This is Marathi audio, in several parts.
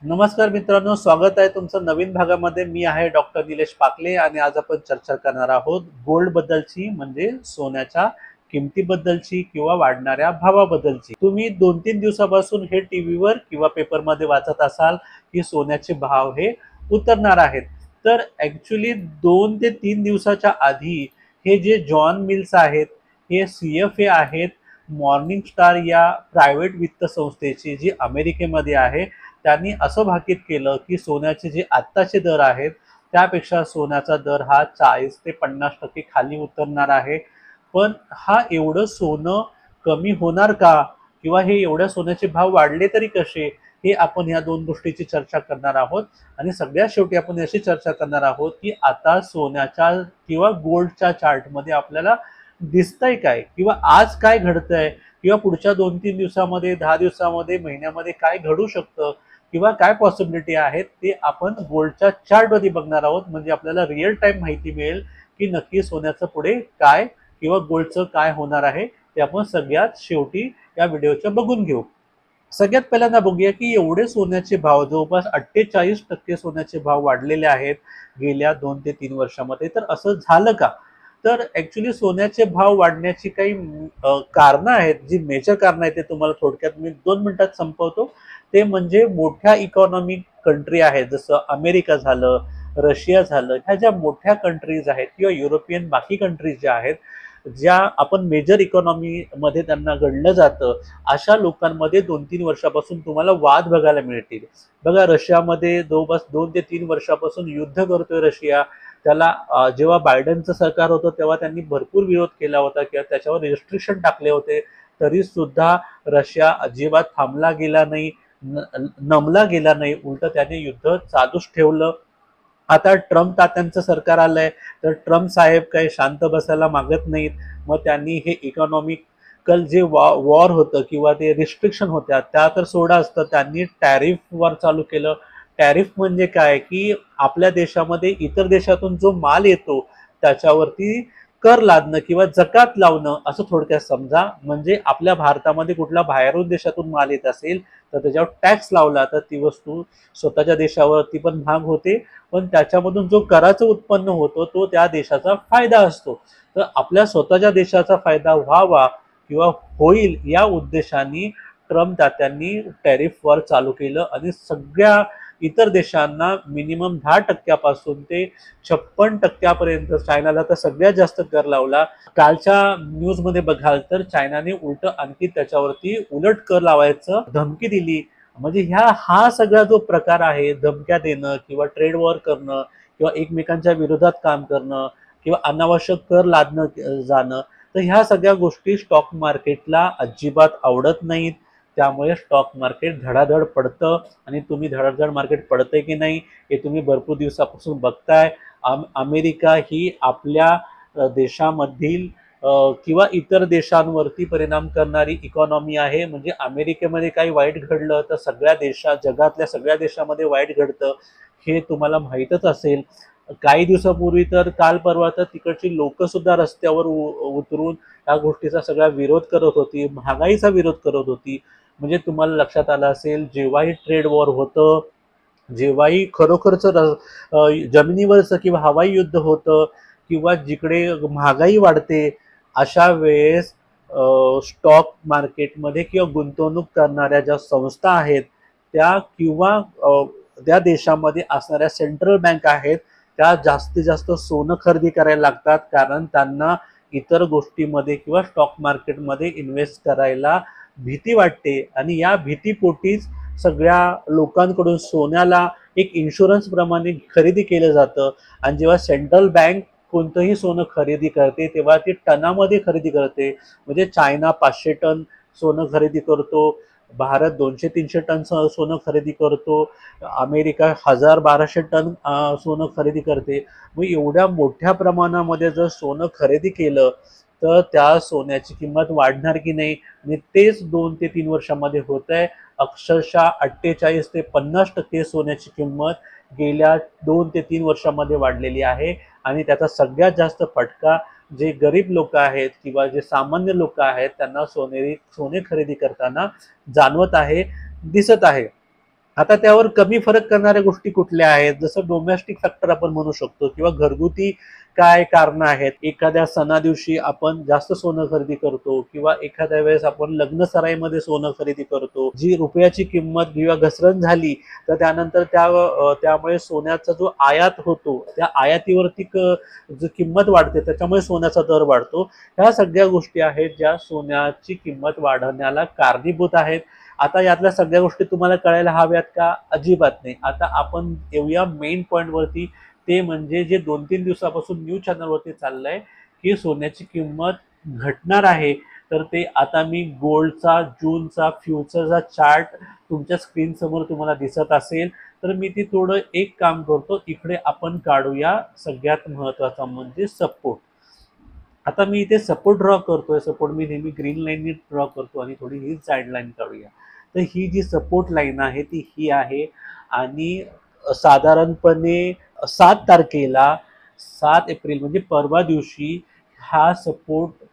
नमस्कार मित्रांनो, स्वागत आहे तुमचं नवीन भागामध्ये. मी आहे डॉक्टर निलेश पाकले आणि आज आपण चर्चा करणार आहोत गोल्ड बद्दलची, म्हणजे सोन्याच्या किमतीबद्दलची किंवा वाढणाऱ्या भावाबद्दलची. तुम्ही 2-3 दिवसापासून हे टीव्हीवर किंवा पेपरमध्ये वाचत असाल की सोन्याचे भाव हे उतरणार आहेत. तर ॲक्च्युली 2 ते 3 दिवसाच्या आधी हे जे जॉन मिल्स आहेत, हे CFA आहेत, मॉर्निंग स्टार या प्रायव्हेट वित्त संस्थेची जी अमेरिकेमध्ये आहे, त्यांनी असं भाकीत केलं की सोन्याचे जे आत्ताचे दर आहेत त्यापेक्षा सोन्याचा दर हा 40 ते 50% खाली उतरणार आहे. पण हा एवढं सोनं कमी होणार का, किंवा हे एवढ्या सोन्याचे भाव वाढले तरी कसे, हे आपण ह्या दोन गोष्टीची चर्चा करणार आहोत. आणि सगळ्यात शेवटी आपण अशी चर्चा करणार आहोत की आता सोन्याच्या किंवा गोल्डच्या चार्टमध्ये आपल्याला दिसतंय काय, किंवा आज काय घडतंय, किंवा पुढच्या 2-3 दिवसामध्ये, 10 दिवसामध्ये, महिन्यामध्ये काय घडू शकतं, किंवा काय पॉसिबिलिटी आहेत, ते आपण गोल्डच्या चार्टमध्ये बघणार आहोत. म्हणजे आपल्याला रिअल टाइम माहिती मिळेल की नक्की सोन्याचं पुढे काय किंवा गोल्डचं काय होणार आहे. ते आपण सगळ्यात शेवटी या व्हिडिओच्या बघून घेऊ. सगळ्यात पहिल्यांदा बघूया की एवढे सोन्याचे भाव, जवळपास 48% सोन्याचे भाव वाढलेले आहेत गेल्या 2 ते 3 वर्षामध्ये. तर असं झालं का? तर ॲक्च्युली सोन्याचे भाव वाढण्याची काही कारणं आहेत, जी मेजर कारणं आहेत, ते तुम्हाला थोडक्यात मी 2 मिनिटात संपवतो. ते म्हणजे मोठ्या इकॉनॉमिक कंट्री आहेत, जसं अमेरिका झालं, रशिया झालं, ह्या ज्या मोठ्या कंट्रीज आहेत किंवा युरोपियन बाकी कंट्रीज ज्या आहेत, ज्या आपण मेजर इकॉनॉमीमध्ये त्यांना गणलं जातं, अशा लोकांमध्ये 2-3 वर्षापासून तुम्हाला वाद बघायला मिळतील. बघा, रशियामध्ये जवळपास 2 ते 3 वर्षापासून युद्ध करतोय रशिया. त्याला जेव्हा बायडनचं सरकार होतं तेव्हा त्यांनी भरपूर विरोध केला होता किंवा त्याच्यावर रिस्ट्रिक्शन टाकले होते. तरी सुद्धा रशिया अजिबात थांबला गेला नाही, नमला गेला नाही, उलट त्याने युद्ध चालूच ठेवलं. आता ट्रम्प तात्यांचं सरकार आलंय, तर ट्रम्प साहेब काही शांत बसायला मागत नाहीत. मग त्यांनी हे इकॉनॉमिकल जे वॉर होतं किंवा ते रिस्ट्रिक्शन होत्या त्या तर सोडा असतं, त्यांनी टॅरिफ वॉर चालू केलं. टॅरिफ म्हणजे काय, की आपल्या देशामध्ये इतर देशातून जो माल येतो त्याच्यावरती कर लादणं किंवा जकात लावणं, असं थोडक्यात समजा. म्हणजे आपल्या भारतामध्ये कुठला बाहेरून देशातून माल येत असेल तर त्याच्यावर टॅक्स लावला तर ती वस्तू स्वतःच्या देशावरती पण महाग होते, पण त्याच्यामधून जो कराचं उत्पन्न होतो तो त्या देशाचा फायदा असतो. तर आपल्या स्वतःच्या देशाचा फायदा व्हावा किंवा होईल या उद्देशाने ट्रम्प तात्यांनी टॅरिफ वॉर चालू केलं आणि सगळ्या इतर देशांना मिनिमम 10% ते 56% चायनाला तर सगळ्यात जास्त कर लावला. कालच्या न्यूजमध्ये बघाल तर चायनाने उलट आणखी त्याच्यावरती उलट कर लावायचं धमकी दिली. म्हणजे हा सगळा जो प्रकार आहे, धमक्या देणं किंवा ट्रेड वॉर करणं किंवा एकमेकांच्या विरोधात काम करणं किंवा अनावश्यक कर लादणं जाणं, तर ह्या सगळ्या गोष्टी स्टॉक मार्केटला अजिबात आवडत नाहीत. त्यामुळे स्टॉक मार्केट धडाधड पडतं. आणि तुम्ही धडाधड मार्केट पडतंय की नाही हे तुम्ही भरपूर दिवसापासून बघताय. अमेरिका ही आपल्या देशामधील किंवा इतर देशांवरती परिणाम करणारी इकॉनॉमी आहे. म्हणजे अमेरिकेमध्ये काही वाईट घडलं तर सगळ्या जगातल्या सगळ्या देशामध्ये वाईट घडतं, हे तुम्हाला माहीतच असेल. काही दिवसापूर्वी तर काल परवा तर तिकडची लोक सुद्धा रस्त्यावर उतरून या गोष्टीचा सगळा विरोध करत होती, महागाईचा विरोध करत होती. म्हणजे तुम्हाला लक्षात आलं असेल, जेव्हाही ट्रेड वॉर होतं, जेव्हाही खरोखरचं जमिनीवरचं किंवा हवाई युद्ध होतं किंवा जिकडे महागाई वाढते, अशा वेळेस स्टॉक मार्केटमध्ये किंवा गुंतवणूक करणाऱ्या ज्या संस्था आहेत त्या किंवा त्या देशामध्ये असणाऱ्या सेंट्रल बँक आहेत, त्या जास्तीत जास्त सोनं खरेदी करायला लागतात, कारण त्यांना इतर गोष्टीमध्ये किंवा स्टॉक मार्केटमध्ये इन्व्हेस्ट करायला भीती वाटते. आणि या भीतीपोटीच सगळ्या लोकांकडून सोन्याला एक इन्शुरन्स प्रमाणे खरेदी केलं जातं. आणि जेव्हा सेंट्रल बँक कोणतंही सोनं खरेदी करते तेव्हा ती टनामध्ये खरेदी करते. म्हणजे चायना 500 टन सोनं खरेदी करतो, भारत 200-300 टन सोनं खरेदी करतो, अमेरिका 1000-1200 टन सोनं खरेदी करते. मग एवढ्या मोठ्या प्रमाणामध्ये जर सोनं खरेदी केलं तर त्या सोन्याची किंमत वाढणार की नाही. आणि तेच 2 ते 3 वर्षामध्ये होत आहे. अक्षरशः 48 ते 50% सोन्याची किंमत गेल्या 2 ते 3 वर्षामध्ये वाढलेली आहे. आणि त्याचा सगळ्यात जास्त फटका जे गरीब लोक आहेत किंवा जे सामान्य लोक आहेत त्यांना सोने खरेदी करताना जाणवत आहे, दिसत आहे. आता त्यावर कमी फरक करणाऱ्या गोष्टी कुठल्या आहेत, जसं डोमेस्टिक फॅक्टर आपण म्हणू शकतो किंवा घरगुती काय कारण आहेत. एखाद्या सणा दिवशी आपण जास्त सोनं खरेदी करतो किंवा एखाद्या वेळेस आपण लग्न सराईमध्ये सोनं खरेदी करतो, जी रुपयाची किंमत किंवा घसरण झाली तर त्यानंतर त्यामुळे सोन्याचा जो आयात होतो त्या आयातीवरती जो किंमत वाढते त्याच्यामुळे सोन्याचा दर वाढतो. ह्या सगळ्या गोष्टी आहेत ज्या सोन्याची किंमत वाढवण्याला कारणीभूत आहेत. आता यातल्या सगळ्या गोष्टी तुम्हाला कळायला हव्यात का? अजिबात नाही. आता आपण येऊया मेन पॉइंट वरती, ते म्हणजे जे 2-3 दिवसापासून न्यूज चॅनलवरती चाललंय की सोन्याची किंमत घटणार आहे. तर ते आता मी गोल्डचा जूनचा फ्युचरचा चार्ट तुमच्या स्क्रीन समोर तुम्हाला दिसत असेल तर मी ती थोडं एक काम करतो, इकडे आपण काढूया सगळ्यात महत्वाचा म्हणजे सपोर्ट. आता मी इथे सपोर्ट ड्रॉ करतोय, सपोर्ट मी नेहमी ग्रीन लाईननी ड्रॉ करतो आणि थोडी ही साईड लाईन काढूया. तर ही जी सपोर्ट लाईन आहे ती ही आहे आणि साधारणपणे 7 तारखेला 7 एप्रिल म्हणजे परवा दिवशी हा सपोर्ट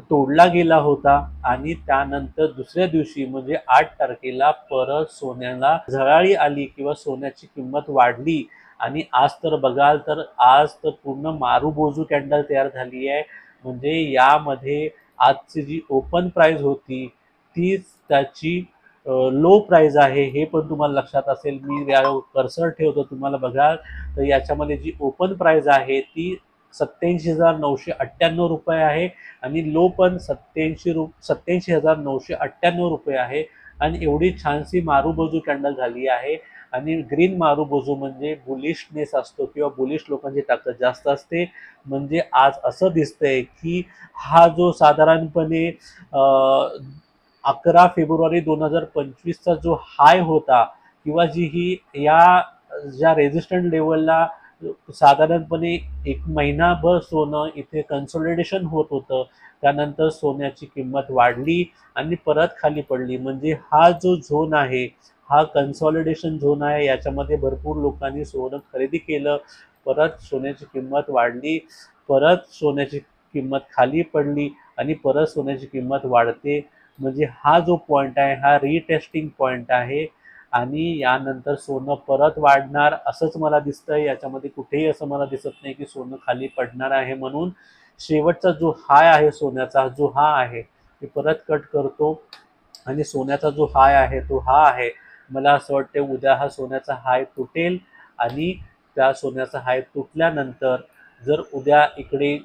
तोडला गेला होता आणि त्यानंतर दुसऱ्या दिवशी म्हणजे 8 तारखेला परत सोन्याला झळाळी आली किंवा सोन्याची किंमत वाढली. आणि आज तर बघाल तर आज तर पूर्ण मारूबोजू कॅन्डल तयार झाली आहे. म्हणजे यामध्ये आजची जी ओपन प्राइस होती तीच त्याची लो प्राइस आहे, हे पण तुम्हाला लक्षात असेल. मी यावर कर्सर ठेवतो, तुम्हाला बघाल तर याच्यामध्ये जी ओपन प्राइस आहे ती 87,998 रुपये आहे आणि लो पण 87,998 रुपये आहे. आणि एवढी छानशी मारूबोजू कॅन्डल झाली आहे. आणि ग्रीन मारूबोजू म्हणजे बुलिशनेस असतो किंवा बुलिश लोकांची ताकद जास्त असते. म्हणजे आज असं दिसतंय की हा जो साधारणपणे 11 फेब्रुवारी 2025चा जो हाय होता किंवा जी ही या ज्या रेजिस्टंट लेवलला साधारणपणे एक महिनाभर सोनं इथे कन्सोलिडेशन होत होतं, त्यानंतर सोन्याची किंमत वाढली आणि परत खाली पडली. म्हणजे हा जो झोन आहे हा कन्सॉलिडेशन झोन आहे. याच्यामध्ये भरपूर लोकांनी सोनं खरेदी केलं, परत सोन्याची किंमत वाढली, परत सोन्याची किंमत खाली पडली आणि परत सोन्याची किंमत वाढते. म्हणजे हा जो पॉईंट आहे हा रिटेस्टिंग पॉईंट आहे आणि यानंतर सोनं परत वाढणार असंच मला दिसतंय. याच्यामध्ये कुठेही असं मला दिसत नाही की सोनं खाली पडणार आहे. म्हणून शेवटचा जो हाय आहे सोन्याचा, जो हा आहे मी परत कट करतो आणि सोन्याचा जो हाय आहे तो हा आहे. मला असं वाटतं उद्या हा सोन्याचा हाय तुटेल आणि त्या सोन्याचा हाय तुटल्यानंतर जर उद्या इकडे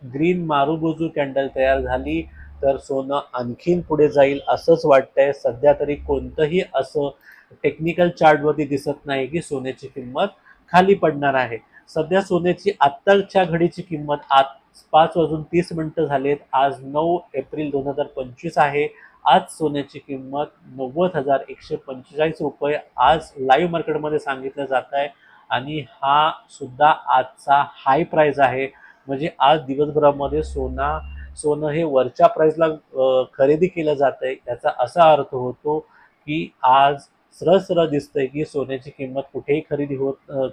ग्रीन मारूबोजू कॅन्डल तयार झाली तर सोनं आणखीन पुढे जाईल असंच वाटतंय. सध्या तरी कोणतंही असं टेक्निकल चार्टवरती दिसत नाही की सोन्याची किंमत खाली पडणार आहे. सध्या सोन्याची आत्ताच्या घडीची किंमत आज 5:30 झालेत. आज 9 एप्रिल 2025 आहे. आज सोन्याची किंमत 90,145 रुपये आज लाईव्ह मार्केटमध्ये सांगितलं जात आहे आणि हा सुद्धा आजचा हाय प्राइस आहे. म्हणजे आज दिवसभरामध्ये सोनं हे वरच्या प्राइसला खरेदी केलं जात आहे. याचा असा अर्थ होतो की आज सरळ दिसतंय की सोन्याची किंमत कुठेही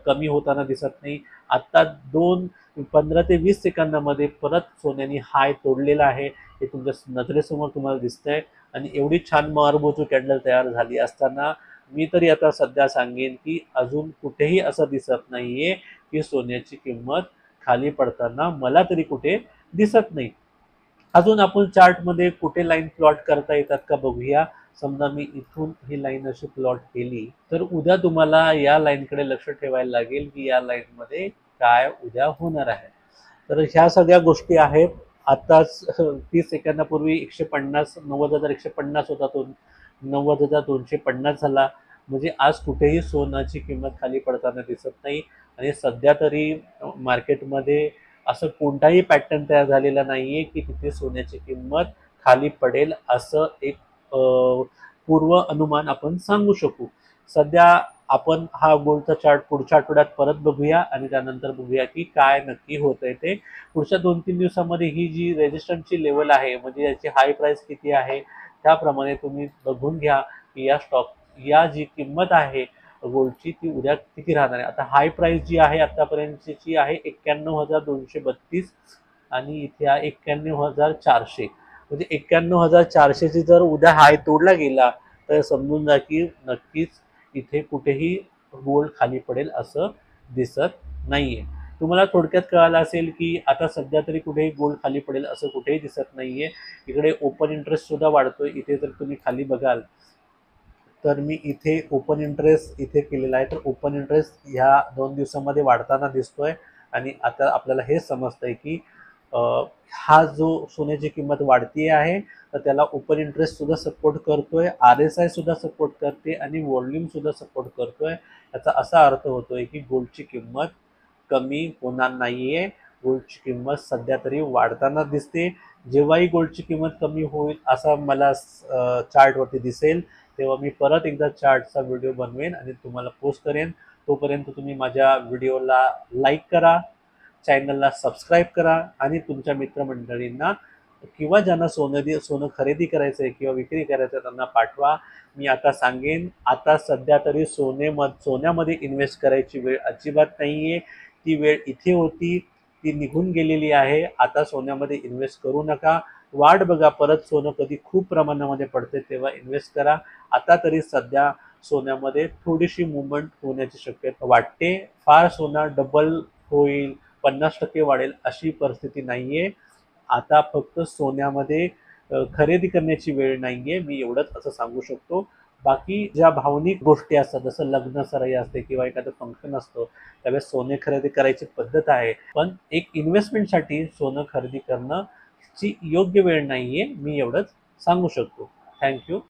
कमी होताना दिसत नाही. आत्ता 15 ते 20 सेकंदामध्ये परत सोन्याने हाय तोडलेला आहे, हे तुमच्या नजरेसमोर तुम्हाला दिसतंय. आणि एवढी छान मारूबोजू कॅन्डल तयार झाली असताना मी तरी आता सध्या सांगेन की अजून कुठेही असं दिसत नाहीये की सोन्याची किंमत खाली पडताना मला तरी कुठे दिसत नाही. अजून आपण चार्टमध्ये कुठे लाईन प्लॉट करता येतात का बघूया. समजा मी इथून ही लाईन अशी प्लॉट केली तर उद्या तुम्हाला या लाईनकडे लक्ष ठेवायला लागेल की या लाईनमध्ये काय उद्या होणार आहे. तर ह्या सगळ्या गोष्टी आहेत. आताच 30 सेकंदापूर्वी 150 90,150 होता तो 90,250 झाला. म्हणजे आज कुठेही सोन्याची किंमत खाली पडताना दिसत नाही. आणि सध्या तरी मार्केटमध्ये असं कोणताही पॅटर्न तयार झालेला नाहीये की तिथे सोन्याची किंमत खाली पडेल असं एक पूर्व अनुमान आपण सांगू शकू. सध्या आपण हा गोल्डचा चार्ट पुढच्या आठवड्यात परत बघूया आणि त्यानंतर बघूया की काय नक्की होतंय ते. पुढच्या 2-3 दिवसामध्ये ही जी रेजिस्टन्सची लेवल आहे म्हणजे याची हाय प्राइस किती आहे त्याप्रमाणे तुम्ही बघून घ्या की या जी किंमत आहे गोल्डची ती उद्या किती राहणार आहे. आता हाय प्राइस जी आहे आतापर्यंतची आहे 91,232 आणि इथे आहे 91,400. म्हणजे 91,400ची जर उद्या हाय तोडला गेला तर समजून जा की नक्कीच इथे कुठेही गोल्ड खाली पडेल असं दिसत नाहीये. तुम्हाला थोडक्यात कळालं असेल की आता सध्या तरी कुठेही गोल्ड खाली पडेल असं कुठेही दिसत नाहीये. इकडे ओपन इंटरेस्ट सुद्धा वाढतोय. इथे जर तुम्ही खाली बघाल तर मी इथे ओपन इंटरेस्ट इथे केलेला आहे, तर ओपन इंटरेस्ट ह्या 2 दिवसामध्ये वाढताना दिसतोय. आणि आता आपल्याला हे समजतंय की हा जो सोन्याची किंमत वाढती आहे तर त्याला ओपन इंटरेस्ट सुद्धा सपोर्ट करतोय, RSI सुद्धा सपोर्ट करते आणि व्हॉल्यूम सुद्धा सपोर्ट करतोय. याचा असा अर्थ होतोय की गोल्डची किंमत कमी होणार नाहीये. गोल्डची किंमत सध्या तरी वाढताना दिसते. जेव्हाही गोल्डची किंमत कमी होईल असा मला चार्टवरती दिसेल तेव्हा मी परत एकदा चार्टचा व्हिडिओ बनवेन आणि तुम्हाला पोस्ट करेन. तोपर्यंत तुम्ही माझ्या व्हिडिओला लाईक करा, चॅनलला सबस्क्राईब करा आणि तुमच्या मित्रमंडळींना किंवा ज्यांना सोनं खरेदी करायचं आहे किंवा विक्री करायचं आहे त्यांना पाठवा. मी आता सांगेन, आता सध्या तरी सोन्यामध्ये इन्व्हेस्ट करायची वेळ अजिबात नाहीये. ती वेळ इथे होती, ती निघून गेलेली आहे. आता सोन्यामध्ये इन्व्हेस्ट करू नका. वाट बघा परत सोनं कधी खूप प्रमाणामध्ये पडते तेव्हा इन्व्हेस्ट करा. आता तरी सध्या सोन्यामध्ये थोडीशी मुवमेंट होण्याची शक्यता वाटते. फार सोनं डबल होईल, 50% वाढेल अशी परिस्थिती नाहीये. आता फक्त सोन्यामध्ये खरेदी करण्याची वेळ नाहीये. मी एवढंच असं सांगू शकतो. बाकी ज्या भावनिक गोष्टी असतात जसं लग्न सराई असते किंवा एखादं फंक्शन असतं त्यावेळेस सोने खरेदी करायची पद्धत आहे. पण एक इन्व्हेस्टमेंटसाठी सोनं खरेदी करणं ची योग्य वेळ नाहीये. मी एवढंच सांगू शकतो. थँक्यू.